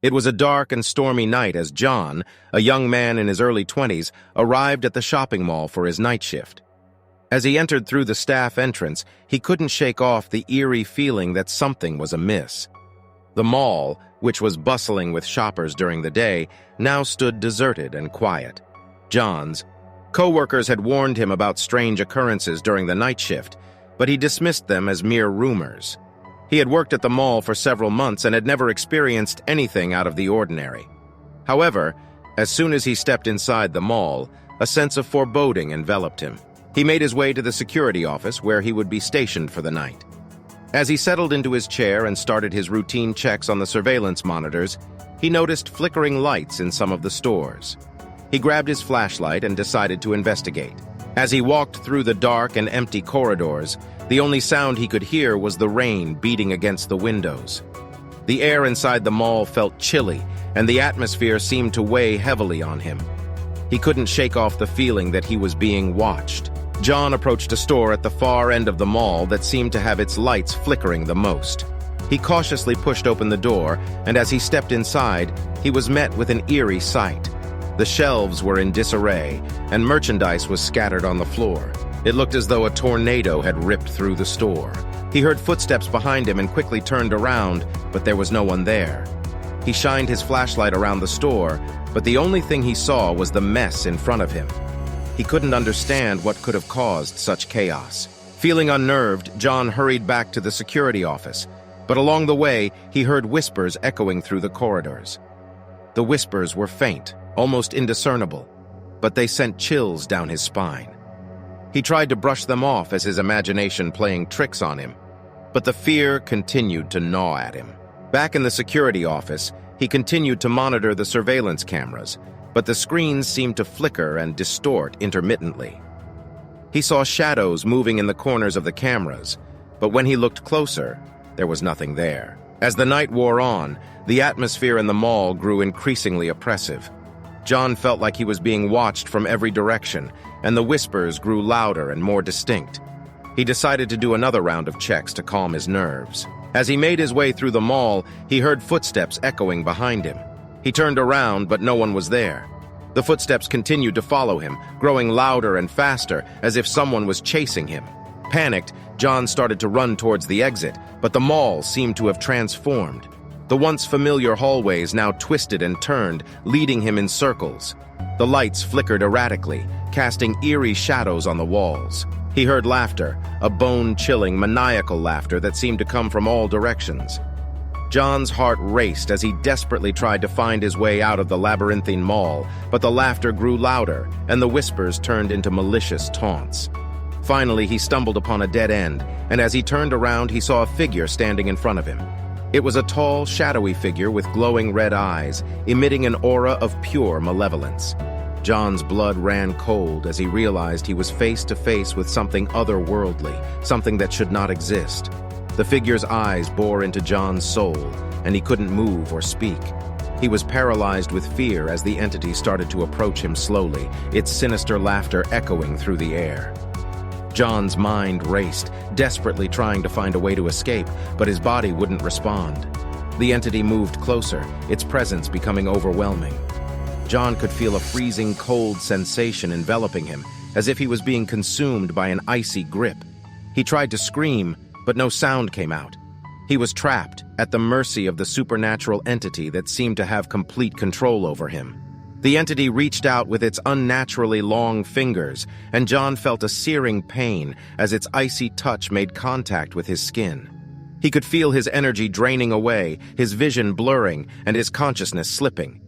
It was a dark and stormy night as John, a young man in his early 20s, arrived at the shopping mall for his night shift. As he entered through the staff entrance, he couldn't shake off the eerie feeling that something was amiss. The mall, which was bustling with shoppers during the day, now stood deserted and quiet. John's co-workers had warned him about strange occurrences during the night shift, but he dismissed them as mere rumors. He had worked at the mall for several months and had never experienced anything out of the ordinary. However, as soon as he stepped inside the mall, a sense of foreboding enveloped him. He made his way to the security office where he would be stationed for the night. As he settled into his chair and started his routine checks on the surveillance monitors, he noticed flickering lights in some of the stores. He grabbed his flashlight and decided to investigate. As he walked through the dark and empty corridors, the only sound he could hear was the rain beating against the windows. The air inside the mall felt chilly, and the atmosphere seemed to weigh heavily on him. He couldn't shake off the feeling that he was being watched. John approached a store at the far end of the mall that seemed to have its lights flickering the most. He cautiously pushed open the door, and as he stepped inside, he was met with an eerie sight. The shelves were in disarray, and merchandise was scattered on the floor. It looked as though a tornado had ripped through the store. He heard footsteps behind him and quickly turned around, but there was no one there. He shined his flashlight around the store, but the only thing he saw was the mess in front of him. He couldn't understand what could have caused such chaos. Feeling unnerved, John hurried back to the security office, but along the way, he heard whispers echoing through the corridors. The whispers were faint, almost indiscernible, but they sent chills down his spine. He tried to brush them off as his imagination playing tricks on him, but the fear continued to gnaw at him. Back in the security office, he continued to monitor the surveillance cameras, but the screens seemed to flicker and distort intermittently. He saw shadows moving in the corners of the cameras, but when he looked closer, there was nothing there. As the night wore on, the atmosphere in the mall grew increasingly oppressive. John felt like he was being watched from every direction, and the whispers grew louder and more distinct. He decided to do another round of checks to calm his nerves. As he made his way through the mall, he heard footsteps echoing behind him. He turned around, but no one was there. The footsteps continued to follow him, growing louder and faster, as if someone was chasing him. Panicked, John started to run towards the exit, but the mall seemed to have transformed. The once familiar hallways now twisted and turned, leading him in circles. The lights flickered erratically, casting eerie shadows on the walls. He heard laughter, a bone-chilling, maniacal laughter that seemed to come from all directions. John's heart raced as he desperately tried to find his way out of the labyrinthine mall, but the laughter grew louder, and the whispers turned into malicious taunts. Finally, he stumbled upon a dead end, and as he turned around, he saw a figure standing in front of him. It was a tall, shadowy figure with glowing red eyes, emitting an aura of pure malevolence. John's blood ran cold as he realized he was face to face with something otherworldly, something that should not exist. The figure's eyes bore into John's soul, and he couldn't move or speak. He was paralyzed with fear as the entity started to approach him slowly, its sinister laughter echoing through the air. John's mind raced, desperately trying to find a way to escape, but his body wouldn't respond. The entity moved closer, its presence becoming overwhelming. John could feel a freezing cold sensation enveloping him, as if he was being consumed by an icy grip. He tried to scream, but no sound came out. He was trapped, at the mercy of the supernatural entity that seemed to have complete control over him. The entity reached out with its unnaturally long fingers, and John felt a searing pain as its icy touch made contact with his skin. He could feel his energy draining away, his vision blurring, and his consciousness slipping.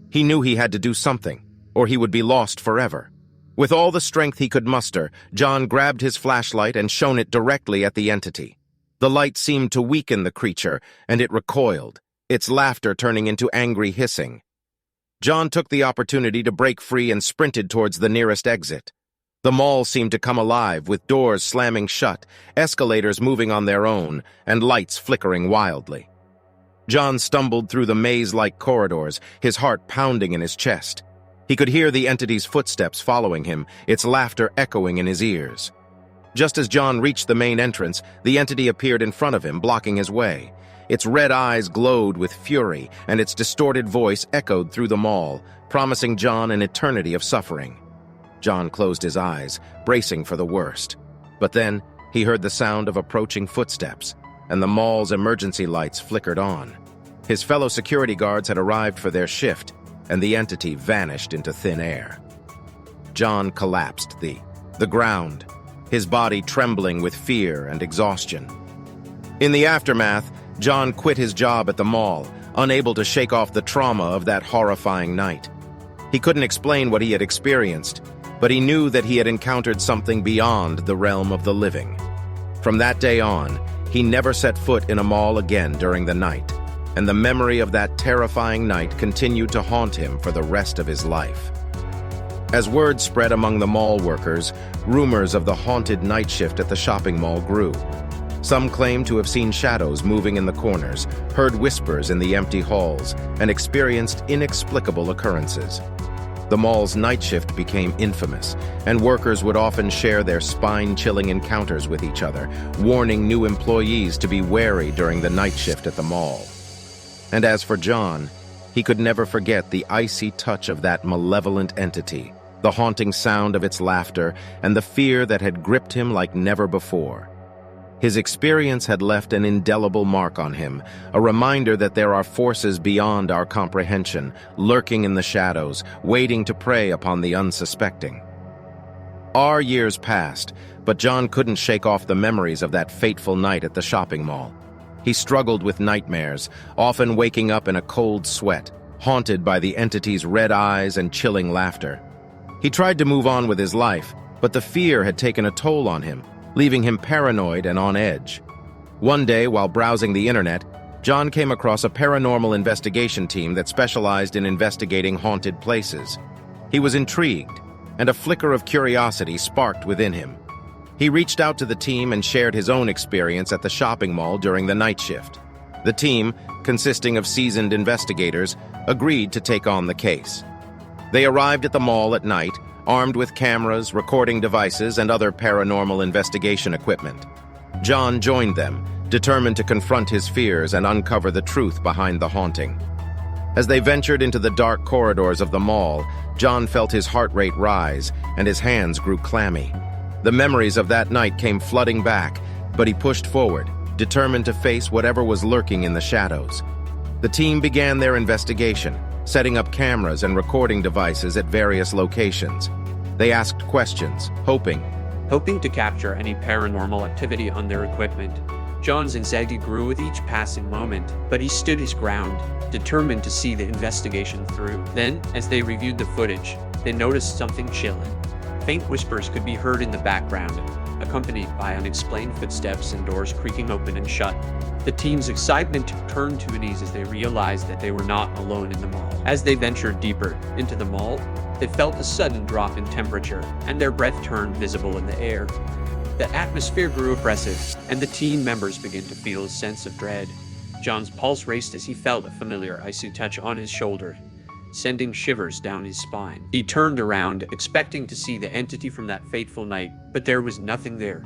He knew he had to do something, or he would be lost forever. With all the strength he could muster, John grabbed his flashlight and shone it directly at the entity. The light seemed to weaken the creature, and it recoiled, its laughter turning into angry hissing. John took the opportunity to break free and sprinted towards the nearest exit. The mall seemed to come alive, with doors slamming shut, escalators moving on their own, and lights flickering wildly. John stumbled through the maze-like corridors, his heart pounding in his chest. He could hear the entity's footsteps following him, its laughter echoing in his ears. Just as John reached the main entrance, the entity appeared in front of him, blocking his way. Its red eyes glowed with fury, and its distorted voice echoed through the mall, promising John an eternity of suffering. John closed his eyes, bracing for the worst. But then, he heard the sound of approaching footsteps, and the mall's emergency lights flickered on. His fellow security guards had arrived for their shift, and the entity vanished into thin air. John collapsed the ground, his body trembling with fear and exhaustion. In the aftermath, John quit his job at the mall, unable to shake off the trauma of that horrifying night. He couldn't explain what he had experienced, but he knew that he had encountered something beyond the realm of the living. From that day on, he never set foot in a mall again during the night, and the memory of that terrifying night continued to haunt him for the rest of his life. As word spread among the mall workers, rumors of the haunted night shift at the shopping mall grew. Some claimed to have seen shadows moving in the corners, heard whispers in the empty halls, and experienced inexplicable occurrences. The mall's night shift became infamous, and workers would often share their spine-chilling encounters with each other, warning new employees to be wary during the night shift at the mall. And as for John, he could never forget the icy touch of that malevolent entity, the haunting sound of its laughter, and the fear that had gripped him like never before. His experience had left an indelible mark on him, a reminder that there are forces beyond our comprehension, lurking in the shadows, waiting to prey upon the unsuspecting. Our years passed, but John couldn't shake off the memories of that fateful night at the shopping mall. He struggled with nightmares, often waking up in a cold sweat, haunted by the entity's red eyes and chilling laughter. He tried to move on with his life, but the fear had taken a toll on him, leaving him paranoid and on edge. One day, while browsing the internet, John came across a paranormal investigation team that specialized in investigating haunted places. He was intrigued, and a flicker of curiosity sparked within him. He reached out to the team and shared his own experience at the shopping mall during the night shift. The team, consisting of seasoned investigators, agreed to take on the case. They arrived at the mall at night, armed with cameras, recording devices, and other paranormal investigation equipment. John joined them, determined to confront his fears and uncover the truth behind the haunting. As they ventured into the dark corridors of the mall, John felt his heart rate rise, and his hands grew clammy. The memories of that night came flooding back, but he pushed forward, determined to face whatever was lurking in the shadows. The team began their investigation, setting up cameras and recording devices at various locations. They asked questions, hoping to capture any paranormal activity on their equipment. John's anxiety grew with each passing moment, but he stood his ground, determined to see the investigation through. Then, as they reviewed the footage, they noticed something chilling. Faint whispers could be heard in the background, accompanied by unexplained footsteps and doors creaking open and shut. The team's excitement turned to an ease as they realized that they were not alone in the mall. As they ventured deeper into the mall, they felt a sudden drop in temperature, and their breath turned visible in the air. The atmosphere grew oppressive, and the team members began to feel a sense of dread. John's pulse raced as he felt a familiar icy touch on his shoulder, sending shivers down his spine. He turned around, expecting to see the entity from that fateful night, but there was nothing there.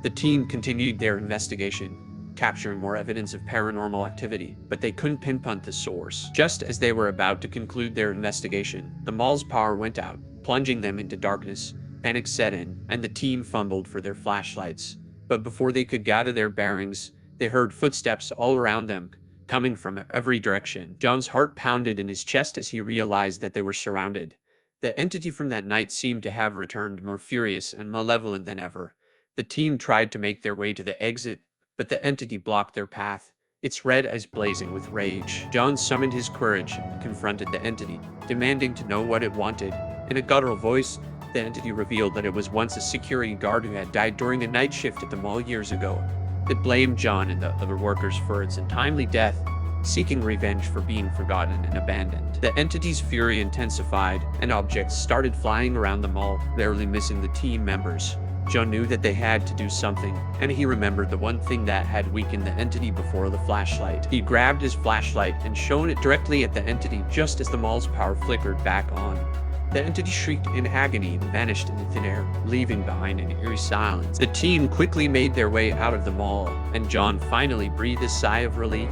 The team continued their investigation, capturing more evidence of paranormal activity, but they couldn't pinpoint the source. Just as they were about to conclude their investigation, the mall's power went out, plunging them into darkness. Panic set in, and the team fumbled for their flashlights. But before they could gather their bearings, they heard footsteps all around them, coming from every direction. John's heart pounded in his chest as he realized that they were surrounded. The entity from that night seemed to have returned, more furious and malevolent than ever. The team tried to make their way to the exit, but the entity blocked their path, its red eyes blazing with rage. John summoned his courage and confronted the entity, demanding to know what it wanted. In a guttural voice, the entity revealed that it was once a security guard who had died during a night shift at the mall years ago. It blamed John and the other workers for its untimely death, seeking revenge for being forgotten and abandoned. The entity's fury intensified, and objects started flying around the mall, barely missing the team members. John knew that they had to do something, and he remembered the one thing that had weakened the entity before: the flashlight. He grabbed his flashlight and shone it directly at the entity just as the mall's power flickered back on. The entity shrieked in agony and vanished into thin air, leaving behind an eerie silence. The team quickly made their way out of the mall, and John finally breathed a sigh of relief.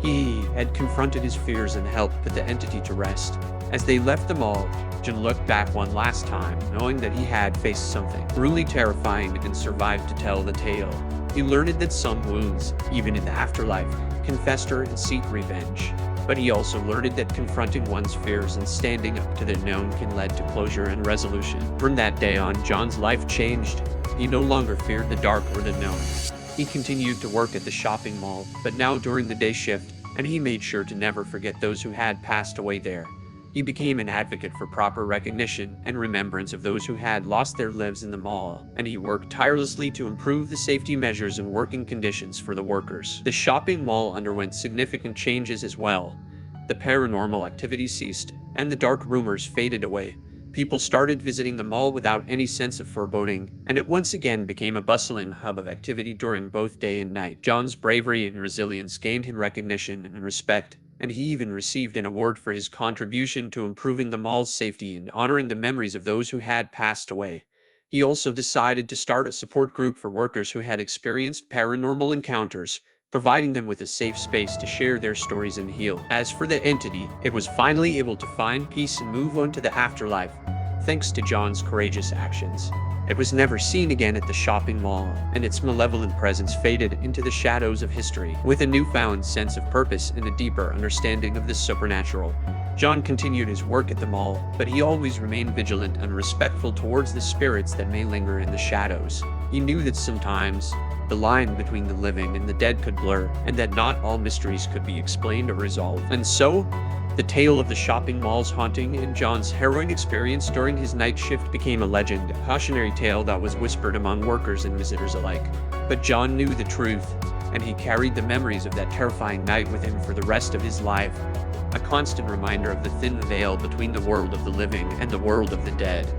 He had confronted his fears and helped put the entity to rest. As they left the mall, John looked back one last time, knowing that he had faced something truly terrifying and survived to tell the tale. He learned that some wounds, even in the afterlife, can fester and seek revenge. But he also learned that confronting one's fears and standing up to the known can lead to closure and resolution. From that day on, John's life changed. He no longer feared the dark or the known. He continued to work at the shopping mall, but now during the day shift, and he made sure to never forget those who had passed away there. He became an advocate for proper recognition and remembrance of those who had lost their lives in the mall, and he worked tirelessly to improve the safety measures and working conditions for the workers. The shopping mall underwent significant changes as well. The paranormal activity ceased, and the dark rumors faded away. People started visiting the mall without any sense of foreboding, and it once again became a bustling hub of activity during both day and night. John's bravery and resilience gained him recognition and respect, and he even received an award for his contribution to improving the mall's safety and honoring the memories of those who had passed away. He also decided to start a support group for workers who had experienced paranormal encounters, providing them with a safe space to share their stories and heal. As for the entity, it was finally able to find peace and move on to the afterlife, thanks to John's courageous actions. It was never seen again at the shopping mall, and its malevolent presence faded into the shadows of history. With a newfound sense of purpose and a deeper understanding of the supernatural, John continued his work at the mall, but he always remained vigilant and respectful towards the spirits that may linger in the shadows. He knew that sometimes the line between the living and the dead could blur, and that not all mysteries could be explained or resolved. And so, the tale of the shopping mall's haunting and John's harrowing experience during his night shift became a legend, a cautionary tale that was whispered among workers and visitors alike. But John knew the truth, and he carried the memories of that terrifying night with him for the rest of his life, a constant reminder of the thin veil between the world of the living and the world of the dead.